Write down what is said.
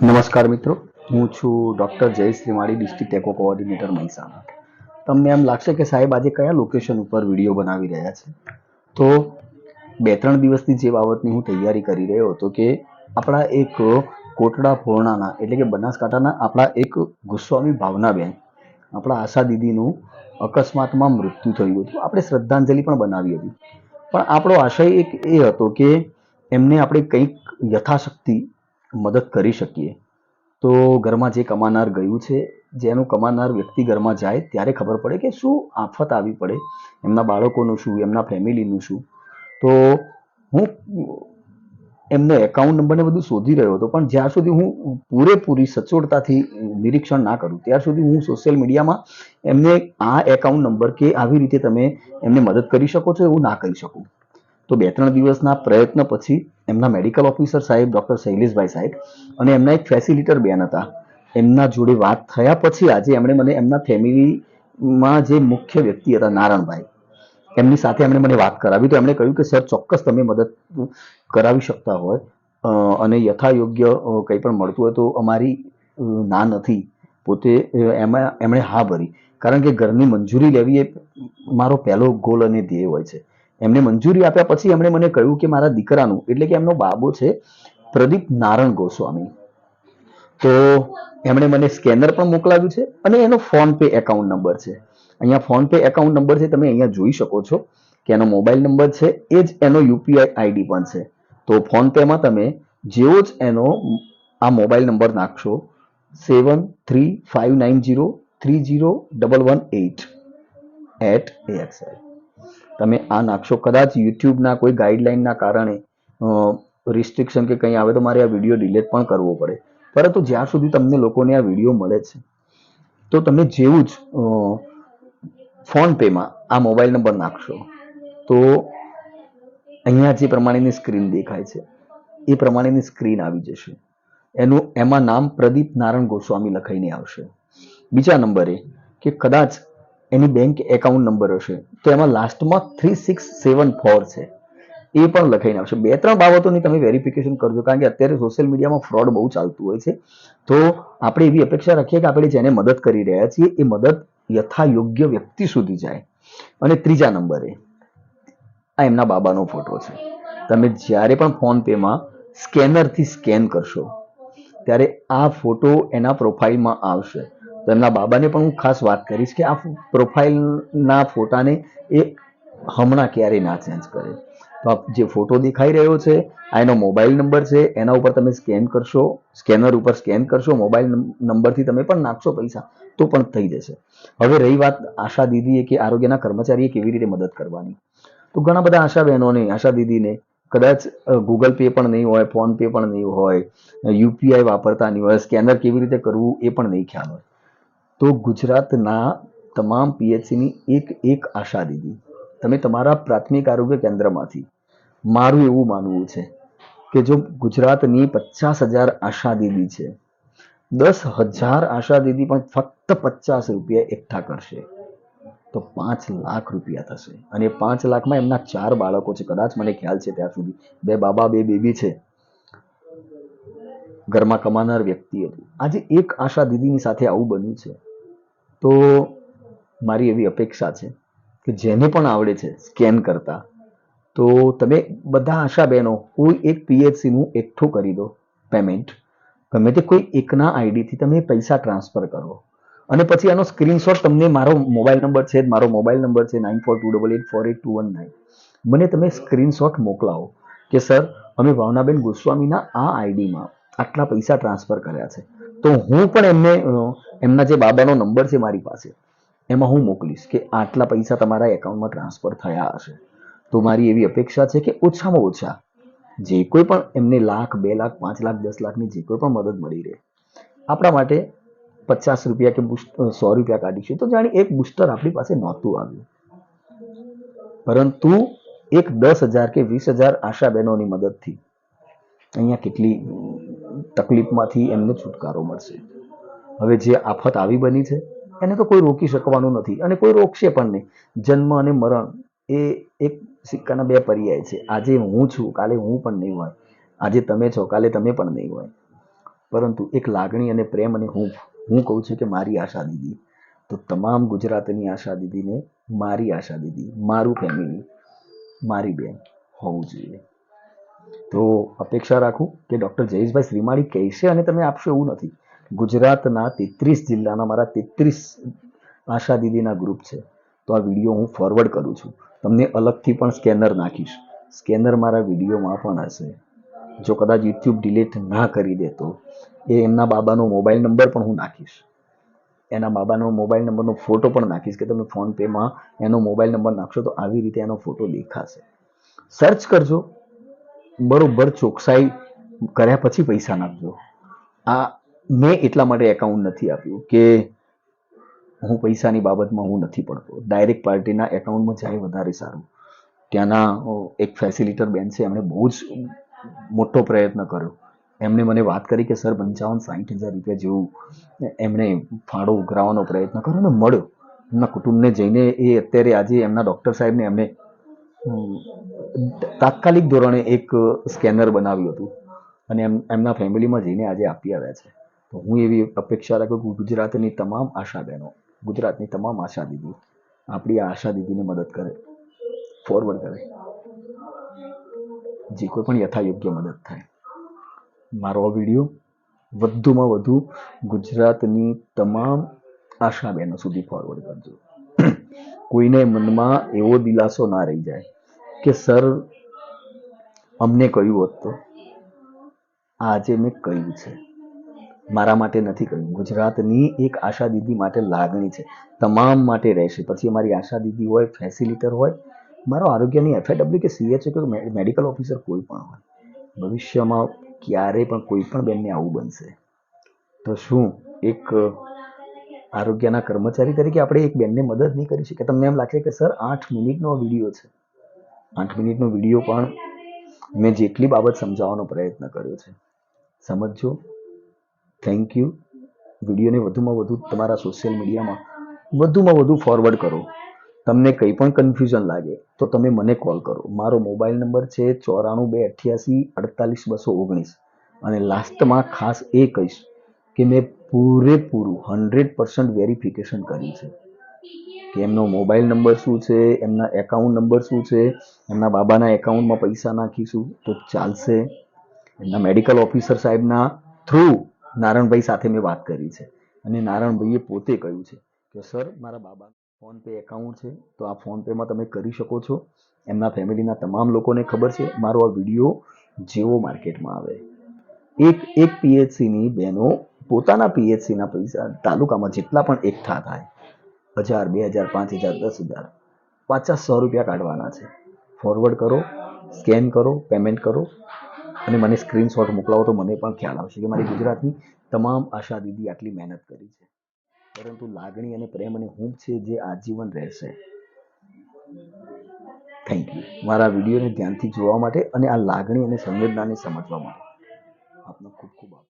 નમસ્કાર મિત્રો, હું છું ડૉક્ટર જયેશ ત્રિમાળી, ડિસ્ટ્રિક્ટ એકો કોઓર્ડિનેટર મહેસાણા. તમને એમ લાગશે કે સાહેબ આજે કયા લોકેશન ઉપર વિડીયો બનાવી રહ્યા છે. તો 2-3 દિવસથી જે બાબતની હું તૈયારી કરી રહ્યો હતો કે આપણા એક કોટડા પૂર્ણાના એટલે કે બનાસકાંઠાના આપણા એક ગોસ્વામી ભાવનાબેન, આપણા આશા દીદીનું અકસ્માતમાં મૃત્યુ થયું હતું. આપણે શ્રદ્ધાંજલિ પણ બનાવી હતી, પણ આપણો આશય એક એ હતો કે એમને આપણે કંઈક યથાશક્તિ મદદ કરી શકીએ. તો ઘરમાં જે કમાનાર ગયું છે, જેનું કમાનાર વ્યક્તિ ઘરમાં જાય ત્યારે ખબર પડે કે શું આફત આવી પડે, એમના બાળકોનું શું, એમના ફેમિલીનું શું. તો હું એમનો એકાઉન્ટ નંબરને બધું શોધી રહ્યો હતો, પણ જ્યાં સુધી હું પૂરેપૂરી સચોટતાથી નિરીક્ષણ ના કરું ત્યાર સુધી હું સોશિયલ મીડિયામાં એમને આ એકાઉન્ટ નંબર કે આવી રીતે તમે એમને મદદ કરી શકો છો એવું ના કહી શકું. તો 2-3 દિવસના પ્રયત્ન પછી એમના મેડિકલ ઓફિસર સાહેબ ડૉક્ટર શૈલેષભાઈ સાહેબ અને એમના એક ફેસિલિટર બેન હતા, એમના જોડે વાત થયા પછી આજે એમણે મને એમના ફેમિલીમાં જે મુખ્ય વ્યક્તિ હતા નારણભાઈ, એમની સાથે એમણે મને વાત કરાવી. તો એમણે કહ્યું કે સર ચોક્કસ તમે મદદ કરાવી શકતા હોય અને યથાયોગ્ય કંઈ પણ મળતું હોય તો અમારી ના નથી. પોતે એમણે હા ભરી, કારણ કે ઘરની મંજૂરી લેવી એ મારો પહેલો ગોલ અને ધ્યેય હોય છે. એમને મંજૂરી આપ્યા પછી એમણે મને કહ્યું કે મારા દીકરાનું એટલે કે એમનો બાબો છે પ્રદીપ નારણ ગોસ્વામી, તો એમણે મને સ્કેનર પણ મોકલાવ્યું છે અને એનો ફોન પે એકાઉન્ટ નંબર છે. અહીંયા ફોન પે એકાઉન્ટ નંબર છે, તમે અહીંયા જોઈ શકો છો કે એનો મોબાઈલ નંબર છે, એ જ એનો યુપીઆઈ આઈડી પણ છે. તો ફોન પેમાં તમે જેવો જ એનો આ મોબાઈલ નંબર નાખશો 7359030118 તમે આ નાખશો. કદાચ યુટ્યુબના કોઈ ગાઈડલાઈનના કારણે રિસ્ટ્રિક્શન કે કંઈ આવે તો મારે આ વિડીયો ડિલીટ પણ કરવો પડે, પરંતુ જ્યાં સુધી તમને લોકોને આ વિડીયો મળે છે તો તમે જેવું જ ફોન પેમાં આ મોબાઈલ નંબર નાખશો તો અહીંયા જે પ્રમાણેની સ્ક્રીન દેખાય છે એ પ્રમાણેની સ્ક્રીન આવી જશે. એમાં નામ પ્રદીપ નારણ ગોસ્વામી લખાઈને આવશે. બીજા નંબરે કે કદાચ એની બેંક એકાઉન્ટ નંબર હશે તો એમાં લાસ્ટમાં 3674 છે, એ પણ લખાઈને આવશે. 2-3 બાબતોની તમે વેરિફિકેશન કરજો, કારણ કે અત્યારે સોશિયલ મીડિયામાં ફ્રોડ બહુ ચાલતું હોય છે. તો આપણે એવી અપેક્ષા રાખીએ કે આપણે જેને મદદ કરી રહ્યા છીએ એ મદદ યથાયોગ્ય વ્યક્તિ સુધી જાય. અને ત્રીજા નંબરે આ એમના બાબાનો ફોટો છે. તમે જ્યારે પણ ફોન પેમાં સ્કેનરથી સ્કેન કરશો ત્યારે આ ફોટો એના પ્રોફાઇલમાં આવશે. તો એમના બાબાને પણ હું ખાસ વાત કરીશ કે આ પ્રોફાઇલના ફોટાને એ હમણાં ક્યારેય ના ચેન્જ કરે. તો આ જે ફોટો દેખાઈ રહ્યો છે આ એનો મોબાઈલ નંબર છે, એના ઉપર તમે સ્કેન કરશો, સ્કેનર ઉપર સ્કેન કરશો, મોબાઈલ નંબરથી તમે પણ નાખશો પૈસા તો પણ થઈ જશે. હવે રહી વાત આશા દીદીએ કે આરોગ્યના કર્મચારીએ કેવી રીતે મદદ કરવાની, તો ઘણા બધા આશા બહેનોને, આશા દીદીને કદાચ ગૂગલ પે પણ નહીં હોય, ફોન પે પણ નહીં હોય, યુપીઆઈ વાપરતા નહીં હોય, સ્કેનર કેવી રીતે કરવું એ પણ નહીં ખ્યાલ હોય. તો ગુજરાતના તમામ પીએચસીની એક આશા દીદી તમે તમારા પ્રાથમિક આરોગ્ય કેન્દ્રમાંથી, મારું એવું માનવું છે કે જો ગુજરાતની 50,000 આશા દીદી છે, 10,000 આશા દીદી પણ ફક્ત 50 રૂપિયા એકઠા કરશે તો 5 લાખ રૂપિયા થશે. અને 5 લાખમાં એમના 4 બાળકો છે, કદાચ મને ખ્યાલ છે ત્યાં સુધી 2 બાબા 2 બેબી છે, ઘરમાં કમાનાર વ્યક્તિ હતું. આજે એક આશા દીદીની સાથે આવું બન્યું છે. તો મારી એવી અપેક્ષા છે કે જેને પણ આવડે છે સ્કેન કરતા, તો તમે બધા આશા બહેનો કોઈ એક પીએચસીનું એકઠું કરી દો પેમેન્ટ, ગમે તે કોઈ એકના આઈડીથી તમે પૈસા ટ્રાન્સફર કરો અને પછી આનો સ્ક્રીનશોટ, તમને મારો મોબાઈલ નંબર છે, મારો મોબાઈલ નંબર છે 9428848219, મને તમે સ્ક્રીનશોટ મોકલાવો કે સર અમે ભાવનાબેન ગોસ્વામીના આ આઈડીમાં આટલા પૈસા ટ્રાન્સફર કર્યા છે. તો હું પણ એમને એમના જે બાબાનો નંબર છે મારી પાસે એમાં હું મોકલીશ કે આટલા પૈસા તમારા એકાઉન્ટમાં ટ્રાન્સફર થયા હશે. તો મારી એવી અપેક્ષા છે કે ઓછામાં ઓછા જે કોઈ પણ એમને લાખ, 2 લાખ, 5 લાખ, 10 લાખની જે કોઈ પણ મદદ મળી રહે, આપણા માટે 50 રૂપિયા કે 100 રૂપિયા કાઢીશું તો જાણે એક બુસ્ટર આપણી પાસે નહોતું આવ્યું, પરંતુ એક 10,000 કે 20,000 આશા બહેનોની મદદથી અહીંયા કેટલી તકલીફમાંથી એમને છુટકારો મળશે. હવે જે આફત આવી બની છે એને તો કોઈ રોકી શકવાનું નથી અને કોઈ રોકશે પણ નહીં. જન્મ અને મરણ એ એક સિક્કાના 2 પર્યાય છે. આજે હું છું, કાલે હું પણ નહીં હોય. આજે તમે છો, કાલે તમે પણ નહીં હોય. પરંતુ એક લાગણી અને પ્રેમ અને હું કહું છું કે મારી આશા દીદી, તો તમામ ગુજરાતની આશા દીદીને મારી આશા દીદી, મારું ફેમિલી, મારી બેન હોવું જોઈએ. તો અપેક્ષા રાખું કે ડૉક્ટર જયેશભાઈ શ્રીમાળી કહેશે અને તમે આપશો એવું નથી. ગુજરાતના 33 જિલ્લાના મારા 33 આશા દીદીના ગ્રુપ છે. તો આ વિડીયો હું ફોરવર્ડ કરું છું. તમને અલગથી પણ સ્કેનર નાખીશ. સ્કેનર મારા વિડીયોમાં પણ હશે. જો કદાચ યુટ્યુબ ડિલીટ ના કરી દે તો એ એમના બાબાનો મોબાઈલ નંબર પણ હું નાખીશ. એના બાબાનો મોબાઈલ નંબરનો ફોટો પણ નાખીશ કે તમે ફોન પેમાં એનો મોબાઈલ નંબર નાખશો તો આવી રીતે એનો ફોટો દેખાશે. સર્ચ કરજો, બરોબર ચોકસાઈ કર્યા પછી પૈસા નાખજો. આ મેં એટલા માટે એકાઉન્ટ નથી આપ્યું કે હું પૈસાની બાબતમાં હું નથી પડતો. ડાયરેક્ટ પાર્ટીના એકાઉન્ટમાં જાય વધારે સારું. ત્યાંના એક ફેસિલિટર બેન છે, એમણે બહુ જ મોટો પ્રયત્ન કર્યો. એમને મને વાત કરી કે સર 55-60 હજાર રૂપિયા જેવું એમણે ફાળો ઉઘરાવવાનો પ્રયત્ન કર્યો ને મળ્યો. એમના કુટુંબને જઈને એ અત્યારે આજે એમના ડૉક્ટર સાહેબને એમને તાત્કાલિક ધોરણે એક સ્કેનર બનાવ્યું હતું અને એમના ફેમિલીમાં જઈને આજે આપી આવ્યા છે. તો હું એવી અપેક્ષા રાખું કે ગુજરાતની તમામ આશા બહેનો, ગુજરાતની તમામ આશા દીદી આપણી આ આશા દીદીને મદદ કરે, ફોરવર્ડ કરે, જે કોઈ પણ યથાયોગ્ય મદદ થાય. મારો આ વિડીયો વધુમાં વધુ ગુજરાતની તમામ આશા બહેનો સુધી ફોરવર્ડ કરજો. કોઈને મનમાં એવો દિલાસો ના રહી જાય કે સર અમને કહ્યું હોત તો. આજે મેં કહ્યું છે, મારા માટે નથી કહ્યું, ગુજરાતની એક આશા દીદી માટે લાગણી છે, તમામ માટે રહેશે. પછી અમારી આશા દીદી હોય, ફેસિલિટર હોય, મારો આરોગ્યની FAW કે CHO કે મેડિકલ ઓફિસર કોઈ પણ હોય, ભવિષ્યમાં ક્યારેય પણ કોઈ પણ બેનને આવું બનશે તો શું એક આરોગ્યના કર્મચારી તરીકે આપણે એક બેનને મદદ નહીં કરી શકીએ? તમને એમ લાગે કે સર 8 મિનિટનો વિડીયો છે, 8 મિનિટનો વિડીયો પણ મેં જેટલી બાબત સમજાવવાનો પ્રયત્ન કર્યો છે, સમજજો. Thank you. વિડીયોને વધુમાં વધુ તમારા સોશિયલ મીડિયામાં વધુમાં વધુ ફોરવર્ડ કરો. તમને કંઈ પણ કન્ફ્યુઝન લાગે તો તમે મને કોલ કરો. મારો મોબાઈલ નંબર છે 9428848219 અને લાસ્ટમાં ખાસ એ કહીશ કે મેં પૂરેપૂરું 100% વેરિફિકેશન કર્યું છે કે એમનો મોબાઈલ નંબર શું છે, એમના એકાઉન્ટ નંબર શું છે, એમના બાબાના એકાઉન્ટમાં પૈસા નાખીશું તો ચાલશે. એમના મેડિકલ ઓફિસર સાહેબના થ્રુ નારણભાઈ સાથે મેં વાત કરી છે અને નારણભાઈએ પોતે કહ્યું છે કે સર મારા બાબા ફોન પે એકાઉન્ટ છે તો આ ફોન પેમાં તમે કરી શકો છો. એમના ફેમિલીના તમામ લોકોને ખબર છે. મારો આ વિડીયો જેવો માર્કેટમાં આવે, એક PHCની બહેનો પોતાના PHCના પૈસા તાલુકામાં જેટલા પણ એકઠા થાય, 1000, 2000, 5000, 10,000, 50-100 રૂપિયા કાઢવાના છે. ફોરવર્ડ કરો, સ્કેન કરો, પેમેન્ટ કરો અને મને સ્ક્રીનશોટ મોકલાવો તો મને પણ ખ્યાલ આવશે કે મારી ગુજરાતની તમામ આશા દીદી આટલી મહેનત કરી છે. પરંતુ લાગણી અને પ્રેમ અને હૂંફ છે જે આજીવન રહેશે. Thank you. મારા વિડીયોને ધ્યાનથી જોવા માટે અને આ લાગણી અને સંવેદનાને સમજવા માટે આપનો ખૂબ ખૂબ આભાર.